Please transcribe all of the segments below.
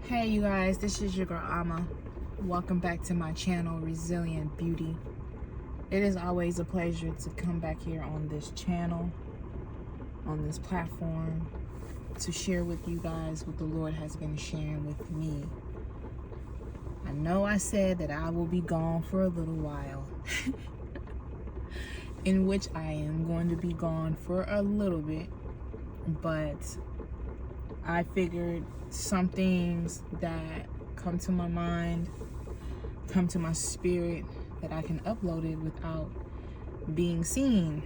Hey you guys, this is your girl Ama. Welcome back to my channel, Resilient Beauty. It is always a pleasure to come back here on this channel, on this platform, to share with you guys what the Lord has been sharing with me. I know I said that I will be gone for a little while, in which I am going to be gone for a little bit, but I figured some things that come to my mind, come to my spirit, that I can upload it without being seen.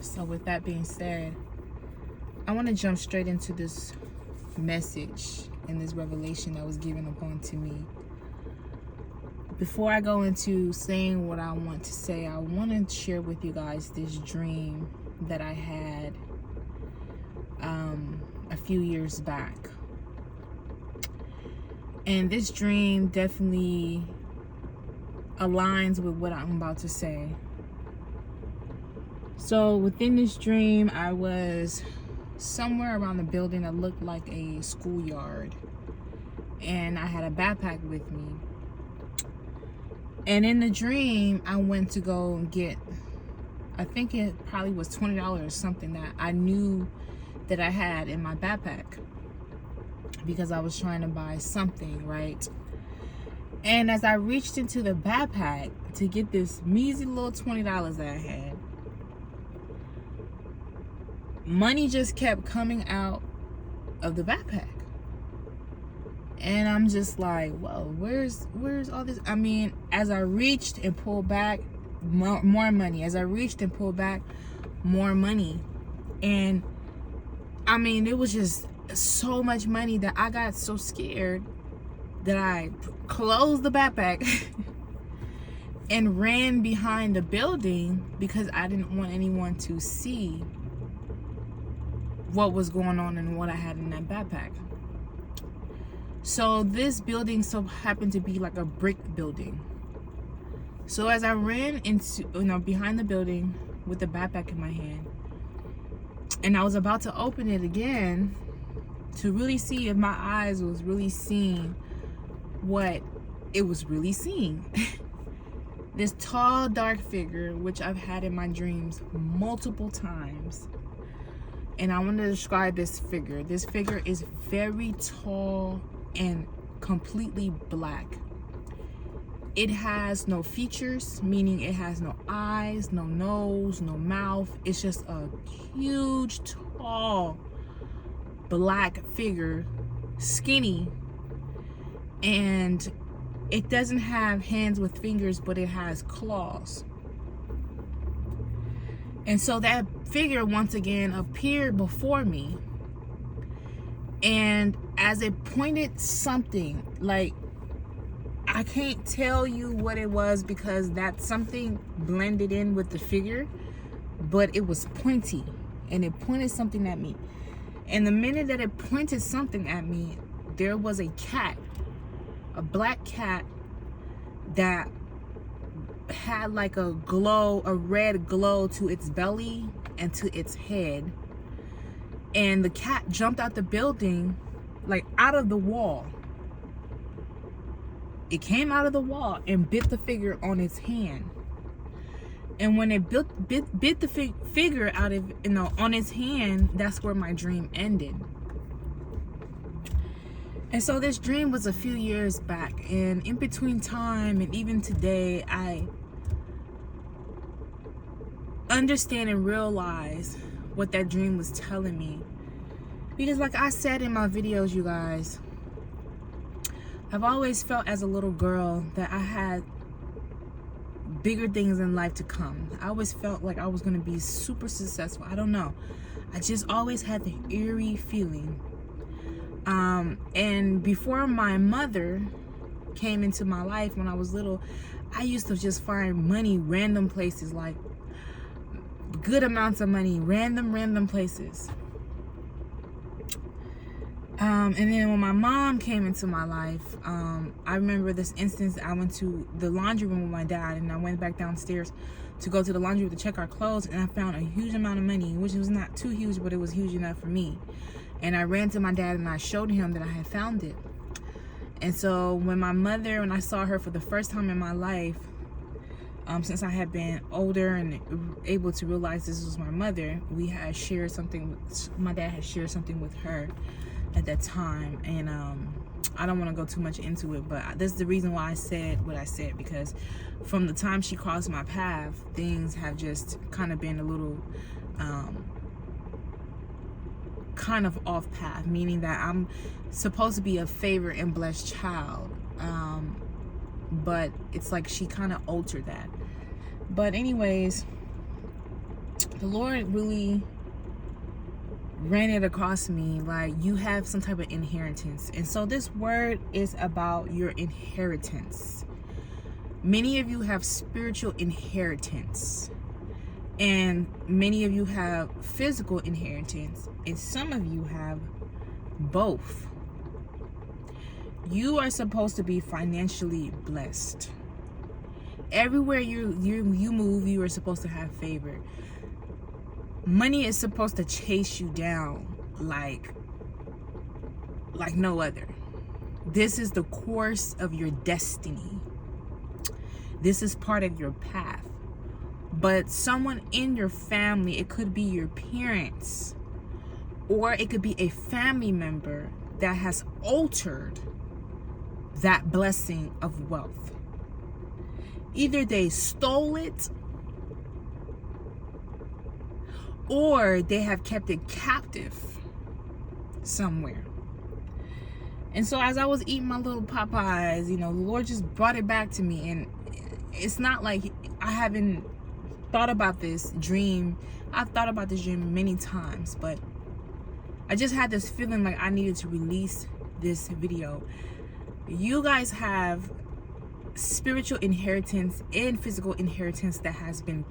So with that being said, I want to jump straight into this message and this revelation that was given upon to me. Before I go into saying what I want to say, I want to share with you guys this dream that I had a few years back. And this dream definitely aligns with what I'm about to say. So within this dream, I was somewhere around the building that looked like a schoolyard, and I had a backpack with me. And in the dream, I went to go and get, I think it probably was $20 or something that I knew that I had in my backpack, because I was trying to buy something, right? And as I reached into the backpack to get this measly little $20 that I had, money just kept coming out of the backpack. And I'm just like, whoa, where's all this? I mean, as I reached and pulled back, more money. As I reached and pulled back, more money. And I mean, it was just so much money that I got so scared that I closed the backpack and ran behind the building, because I didn't want anyone to see what was going on and what I had in that backpack. So this building so happened to be like a brick building. So as I ran into, behind the building with the backpack in my hand, and I was about to open it again to really see if my eyes was really seeing what it was really seeing. This tall, dark figure, which I've had in my dreams multiple times. And I want to describe this figure. This figure is very tall and completely black. It has no features, meaning it has no eyes, no nose, no mouth. It's just a huge, tall, black figure, skinny, and it doesn't have hands with fingers, but it has claws. And so that figure once again appeared before me, and as it pointed something, like, I can't tell you what it was because that something blended in with the figure, but it was pointy and it pointed something at me. And the minute that it pointed something at me, there was a cat, a black cat that had like a glow, a red glow to its belly and to its head. And the cat jumped out the building, like out of the wall. It came out of the wall and bit the figure on its hand. And when it bit the figure out of, on its hand, that's where my dream ended. And so this dream was a few years back, and in between time and even today, I understand and realize what that dream was telling me. Because like I said in my videos, you guys, I've always felt as a little girl that I had bigger things in life to come. I always felt like I was going to be super successful. I don't know. I just always had the eerie feeling. And before my mother came into my life when I was little, I used to just find money random places, like good amounts of money, random places. And then when my mom came into my life, I remember this instance. I went to the laundry room with my dad, and I went back downstairs to go to the laundry room to check our clothes, and I found a huge amount of money, which was not too huge, but it was huge enough for me. And I ran to my dad and I showed him that I had found it. And so when I saw her for the first time in my life, since I had been older and able to realize this was my mother, my dad had shared something with her at that time. And I don't want to go too much into it, but this is the reason why I said what I said, because from the time she crossed my path, things have just kind of been a little kind of off path, meaning that I'm supposed to be a favored and blessed child, but it's like she kind of altered that. But anyways, the Lord really ran it across me like, you have some type of inheritance. And so this word is about your inheritance. Many of you have spiritual inheritance, and many of you have physical inheritance, and some of you have both. You are supposed to be financially blessed. Everywhere you move, you are supposed to have favor. Money is supposed to chase you down like no other. This is the course of your destiny. This is part of your path. But someone in your family, it could be your parents, or it could be a family member that has altered that blessing of wealth. Either they stole it, or they have kept it captive somewhere. And so as I was eating my little Popeyes, the Lord just brought it back to me. And it's not like I haven't thought about this dream. I've thought about this dream many times, but I just had this feeling like I needed to release this video. You guys have spiritual inheritance and physical inheritance that has been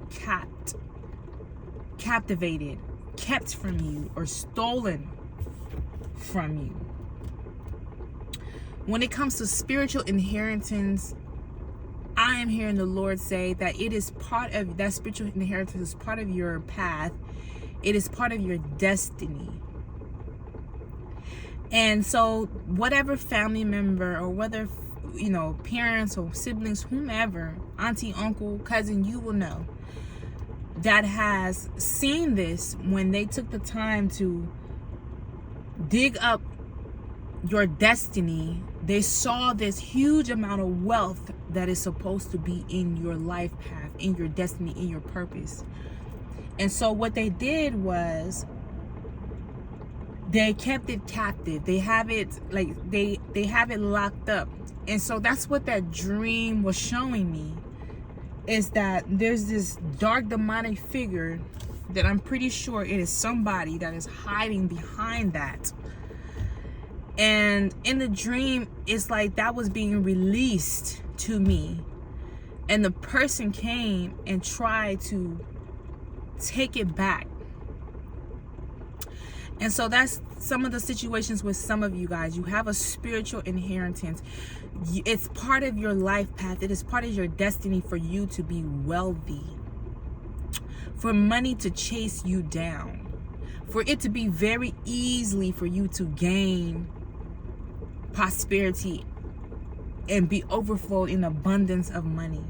captivated, kept from you, or stolen from you. When it comes to spiritual inheritance, I am hearing the Lord say that it is part of that spiritual inheritance, is part of your path. It is part of your destiny. And so whatever family member, or whether parents or siblings, whomever, auntie, uncle, cousin, you will know, that has seen this, when they took the time to dig up your destiny, they saw this huge amount of wealth that is supposed to be in your life path, in your destiny, in your purpose. And so what they did was they kept it captive. They have it they have it locked up. And so that's what that dream was showing me, is that there's this dark demonic figure that I'm pretty sure it is somebody that is hiding behind that. And in the dream, it's like that was being released to me, and the person came and tried to take it back. And so that's some of the situations with some of you guys. You have a spiritual inheritance. It's part of your life path. It is part of your destiny for you to be wealthy, for money to chase you down, for it to be very easily for you to gain prosperity and be overflowed in abundance of money.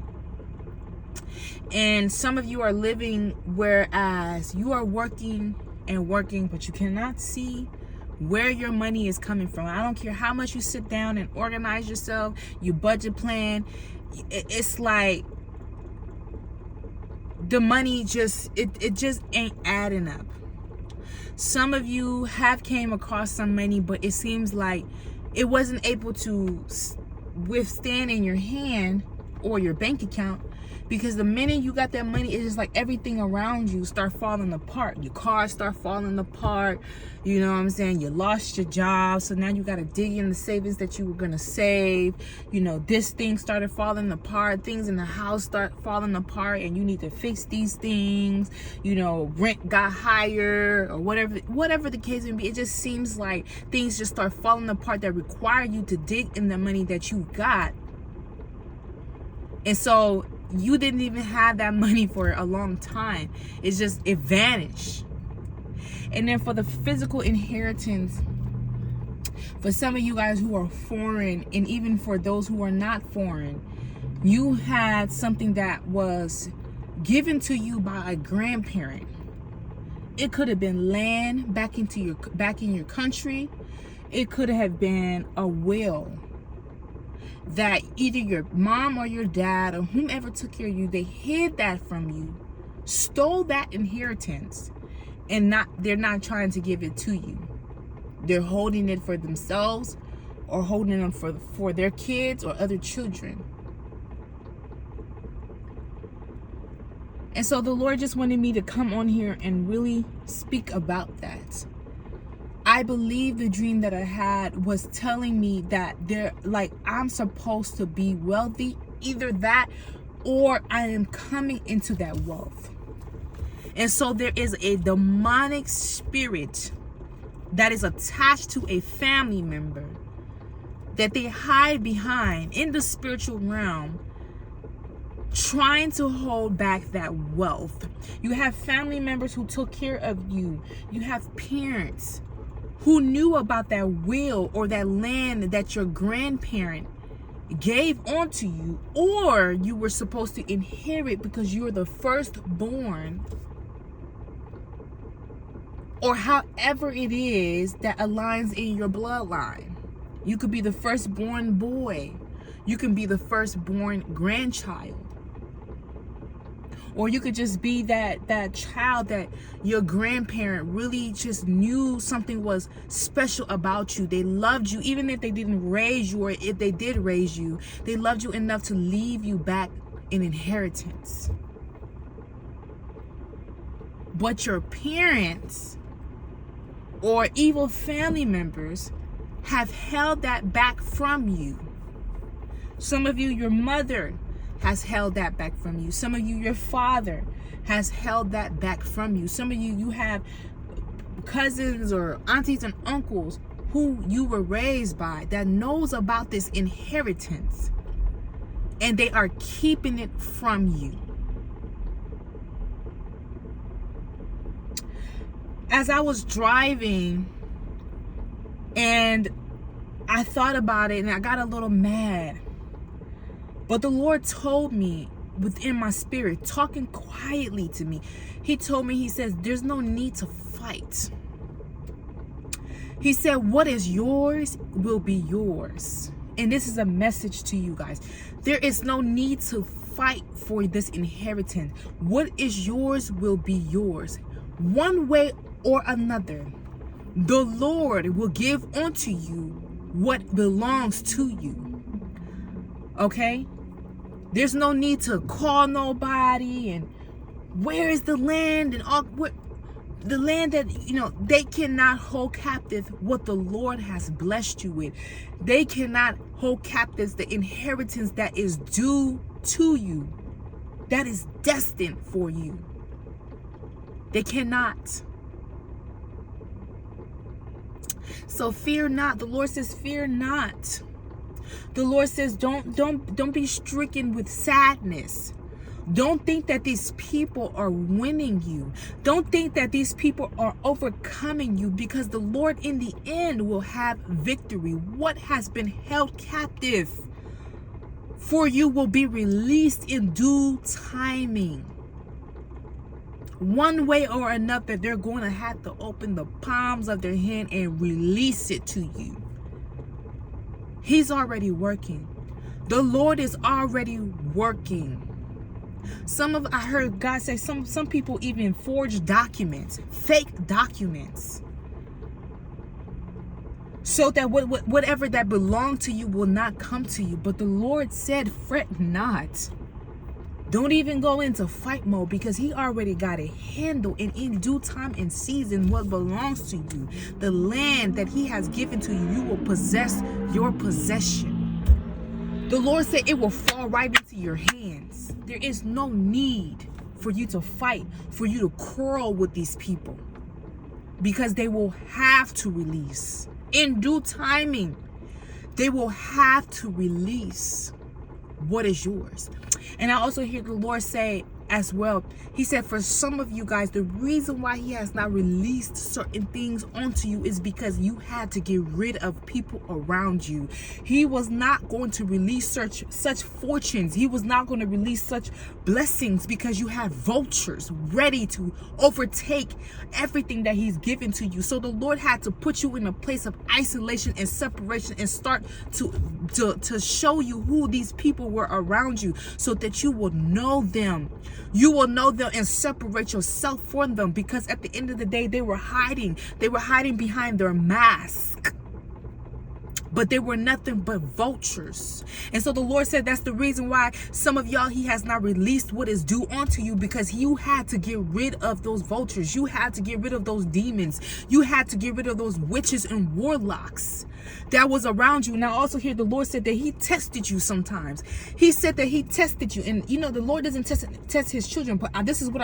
And some of you are living whereas you are working and working, but you cannot see where your money is coming from. I don't care how much you sit down and organize yourself, you budget plan, it's like the money just ain't adding up. Some of you have came across some money, but it seems like it wasn't able to withstand in your hand or your bank account, because the minute you got that money, it's just like everything around you start falling apart. Your cars start falling apart. You know what I'm saying? You lost your job, so now you got to dig in the savings that you were going to save. This thing started falling apart. Things in the house start falling apart, and you need to fix these things. Rent got higher, or whatever the case may be. It just seems like things just start falling apart that require you to dig in the money that you got. And so you didn't even have that money for a long time. It vanished. And then for the physical inheritance, for some of you guys who are foreign, and even for those who are not foreign, you had something that was given to you by a grandparent. It could have been land back in your country. It could have been a will that either your mom or your dad or whomever took care of you, they hid that from you, stole that inheritance, and they're not trying to give it to you. They're holding it for themselves or holding it for their kids or other children. And so the Lord just wanted me to come on here and really speak about that. I believe the dream that I had was telling me that I'm supposed to be wealthy, either that or I am coming into that wealth. And so there is a demonic spirit that is attached to a family member that they hide behind in the spiritual realm, trying to hold back that wealth. You have family members who took care of you. You have parents who knew about that will or that land that your grandparent gave onto you, or you were supposed to inherit because you're the firstborn, or however it is that aligns in your bloodline. You could be the firstborn boy. You can be the firstborn grandchild. Or you could just be that child that your grandparent really just knew something was special about you. They loved you, even if they didn't raise you, or if they did raise you, they loved you enough to leave you back an inheritance. But your parents or evil family members have held that back from you. Some of you, your mother has held that back from you. Some of you, your father has held that back from you. Some of you, you have cousins or aunties and uncles who you were raised by that knows about this inheritance, and they are keeping it from you. As I was driving and I thought about it and I got a little mad, but the Lord told me within my spirit, talking quietly to me, He told me, He says, there's no need to fight. He said, what is yours will be yours. And this is a message to you guys. There is no need to fight for this inheritance. What is yours will be yours. One way or another, the Lord will give unto you what belongs to you. Okay? There's no need to call nobody and where is the land and all. What the land that, they cannot hold captive what the Lord has blessed you with. They cannot hold captive the inheritance that is due to you, that is destined for you. They cannot. So fear not. The Lord says, fear not. The Lord says, don't be stricken with sadness. Don't think that these people are winning you. Don't think that these people are overcoming you, because the Lord in the end will have victory. What has been held captive for you will be released in due timing. One way or another, they're going to have to open the palms of their hand and release it to you. He's already working. The Lord is already working. I heard God say some people even forge documents, fake documents, so that whatever that belonged to you will not come to you. But the Lord said, fret not. Don't even go into fight mode, because He already got a handle, and in due time and season, what belongs to you, the land that He has given to you, you will possess your possession. The Lord said it will fall right into your hands. There is no need for you to fight, for you to quarrel with these people, because they will have to release. In due timing, they will have to release what is yours. And I also hear the Lord say, as well. He said, for some of you guys, the reason why he has not released certain things onto you is because you had to get rid of people around you. He was not going to release such fortunes. He was not going to release such blessings because you had vultures ready to overtake everything that he's given to you. So the Lord had to put you in a place of isolation and separation and start to show you who these people were around you, so that you will know them. You will know them and separate yourself from them, because at the end of the day, they were hiding. They were hiding behind their mask, but they were nothing but vultures. And so the Lord said that's the reason why some of y'all, he has not released what is due onto you, because you had to get rid of those vultures. You had to get rid of those demons. You had to get rid of those witches and warlocks that was around you. Now also here, the Lord said that he tested you sometimes. He said that he tested you. And you know, the Lord doesn't test his children, but this is what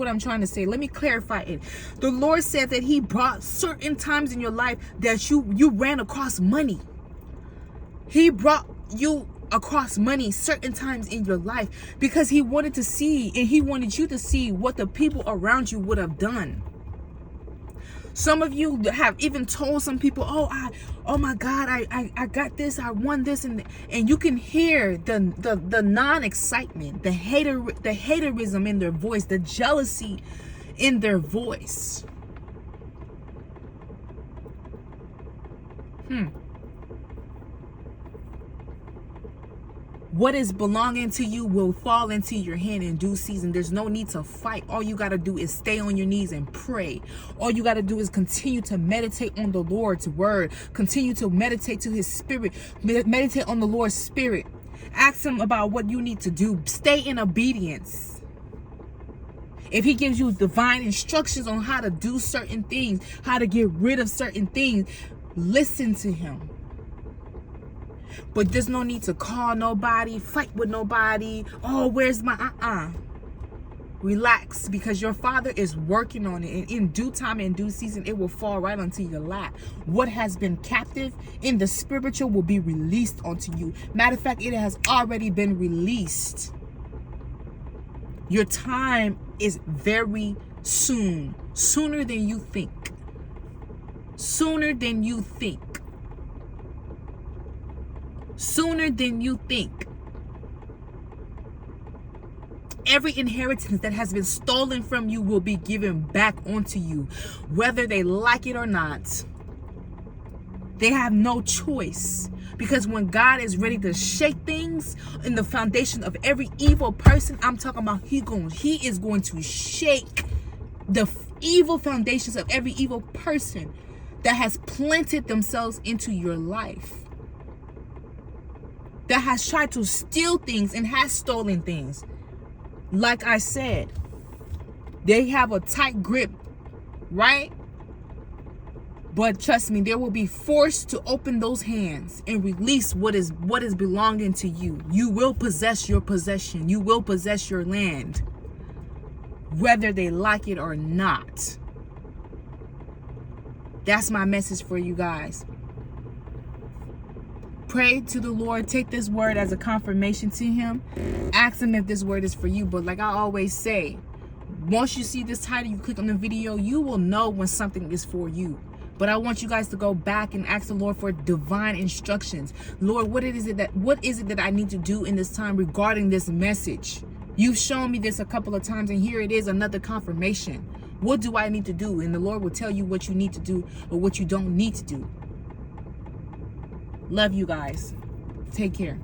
I'm trying to say. Let me clarify it. The Lord said that he brought certain times in your life that you ran across money. He brought you across money certain times in your life because he wanted to see, and he wanted you to see what the people around you would have done. Some of you have even told some people, oh my God, I got this, I won this, and you can hear the non-excitement, the haterism in their voice, the jealousy in their voice. What is belonging to you will fall into your hand in due season. There's no need to fight. All you got to do is stay on your knees and pray. All you got to do is continue to meditate on the Lord's word. Continue to meditate to his spirit. Meditate on the Lord's spirit. Ask him about what you need to do. Stay in obedience. If he gives you divine instructions on how to do certain things, how to get rid of certain things, listen to him. But there's no need to call nobody, fight with nobody. Oh, where's my Relax, because your Father is working on it. And in due time and due season, it will fall right onto your lap. What has been captive in the spiritual will be released onto you. Matter of fact, it has already been released. Your time is very soon. Sooner than you think. Sooner than you think. Sooner than you think. Every inheritance that has been stolen from you will be given back onto you, whether they like it or not. They have no choice, because when God is ready to shake things in the foundation of every evil person, I'm talking about he is going to shake the evil foundations of every evil person that has planted themselves into your life, that has tried to steal things and has stolen things. Like I said, they have a tight grip, right? But trust me, they will be forced to open those hands and release what is belonging to you. You will possess your possession. You will possess your land, whether they like it or not. That's my message for you guys. Pray to the Lord. Take this word as a confirmation to him. Ask him if this word is for you. But like I always say, once you see this title, you click on the video, you will know when something is for you. But I want you guys to go back and ask the Lord for divine instructions. Lord, what is it that I need to do in this time regarding this message? You've shown me this a couple of times, and here it is, another confirmation. What do I need to do? And the Lord will tell you what you need to do or what you don't need to do. Love you guys. Take care.